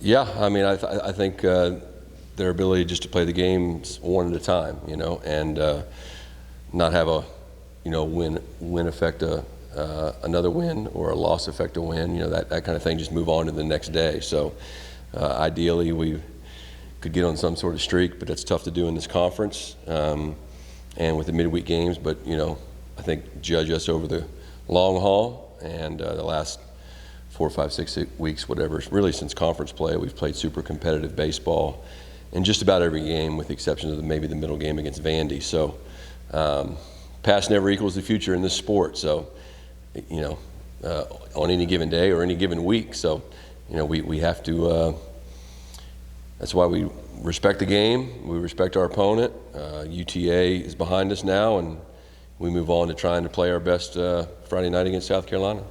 Yeah, I mean, I think their ability just to play the games one at a time, and not have a, win affect another win or a loss affect a win, that kind of thing, just move on to the next day. So ideally we could get on some sort of streak, but that's tough to do in this conference and with the midweek games. But, I think judge us over the long haul, and the last 4, 5, 6 weeks, whatever, really since conference play, we've played super competitive baseball in just about every game, with the exception of maybe the middle game against Vandy. So past never equals the future in this sport. So, on any given day or any given week. So, we have to, that's why we respect the game, we respect our opponent. UTA is behind us now, and we move on to trying to play our best Friday night against South Carolina.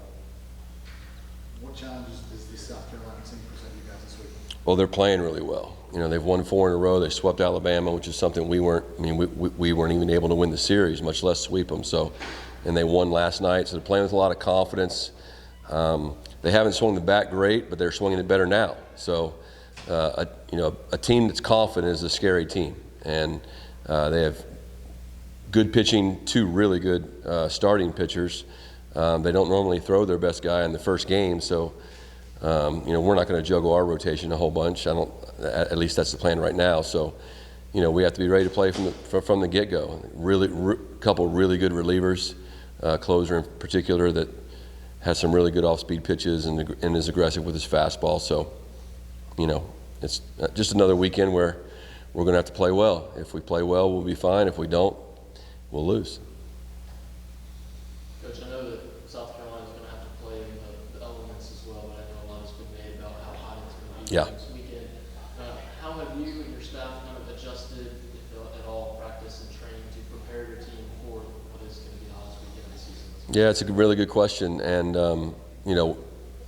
What challenges does the South Carolina team present you guys this week? Well, they're playing really well. They've won 4 in a row. They swept Alabama, which is something we weren't even able to win the series, much less sweep them. So, and they won last night, so they're playing with a lot of confidence. They haven't swung the bat great, but they're swinging it better now. So, a team that's confident is a scary team, and they have good pitching, 2 really good starting pitchers. They don't normally throw their best guy in the first game, so we're not going to juggle our rotation a whole bunch. At least that's the plan right now. So, we have to be ready to play from the get-go. Couple really good relievers, closer in particular, that has some really good off-speed pitches and is aggressive with his fastball. So, it's just another weekend where we're going to have to play well. If we play well, we'll be fine. If we don't, we'll lose. Coach, I know that South Carolina's going to have to play the elements as well, but I know a lot has been made about how hot it's going to be this weekend. How have you and your staff kind of adjusted, if at all, practice and training to prepare your team for what is going to be the hottest weekend of the season? Yeah, it's a really good question. And,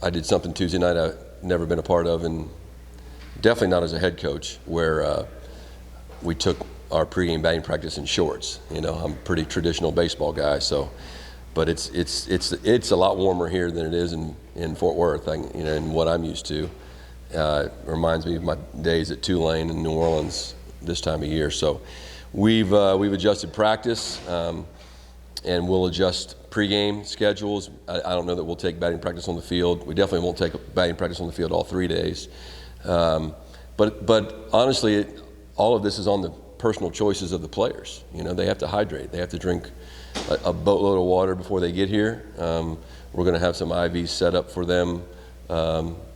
I did something Tuesday night I've never been a part of, and definitely not as a head coach, where we took our pregame batting practice in shorts. I'm a pretty traditional baseball guy, so, but it's a lot warmer here than it is in Fort Worth, and what I'm used to. It reminds me of my days at Tulane in New Orleans this time of year. So we've adjusted practice, and we'll adjust pregame schedules. I don't know that we'll take batting practice on the field. We definitely won't take batting practice on the field all 3 days. But honestly, all of this is on the personal choices of the players. They have to hydrate. They have to drink a boatload of water before they get here. We're going to have some IVs set up for them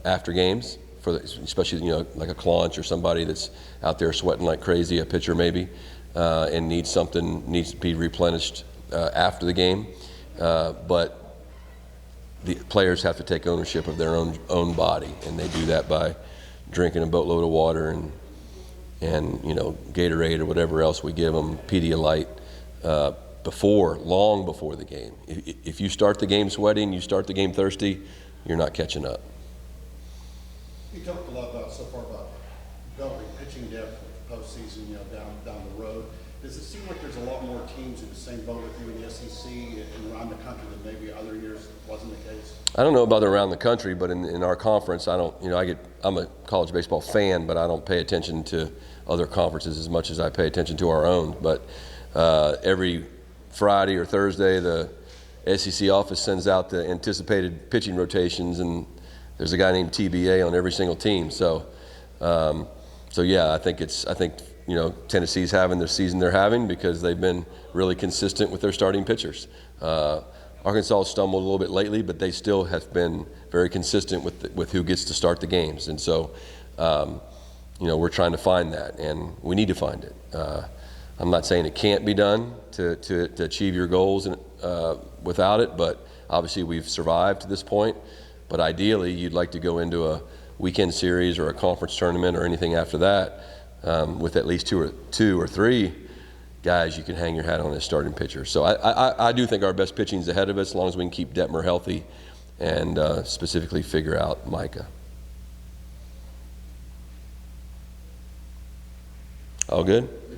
after games, especially like a Claunch or somebody that's out there sweating like crazy, a pitcher maybe, and needs to be replenished after the game. But the players have to take ownership of their own body, and they do that by drinking a boatload of water and Gatorade or whatever else we give them, Pedialyte, long before the game. If you start the game sweating, you start the game thirsty, you're not catching up. You talked a lot about developing pitching depth with the postseason, down the road. Does it seem like there's a lot more teams in the same boat with you in the SEC and around the country than maybe other years wasn't the case? I don't know about around the country, but in our conference, I'm a college baseball fan, but I don't pay attention to other conferences as much as I pay attention to our own. But every Friday or Thursday, the SEC office sends out the anticipated pitching rotations, and there's a guy named TBA on every single team. So yeah, I think Tennessee's having the season they're having because they've been really consistent with their starting pitchers. Arkansas has stumbled a little bit lately, but they still have been very consistent with who gets to start the games. And so, we're trying to find that, and we need to find it. I'm not saying it can't be done to achieve your goals without it, but obviously we've survived to this point. But ideally, you'd like to go into a weekend series or a conference tournament or anything after that with at least two or three guys you can hang your hat on as starting pitcher. So I do think our best pitching is ahead of us as long as we can keep Detmer healthy and specifically figure out Micah. All good?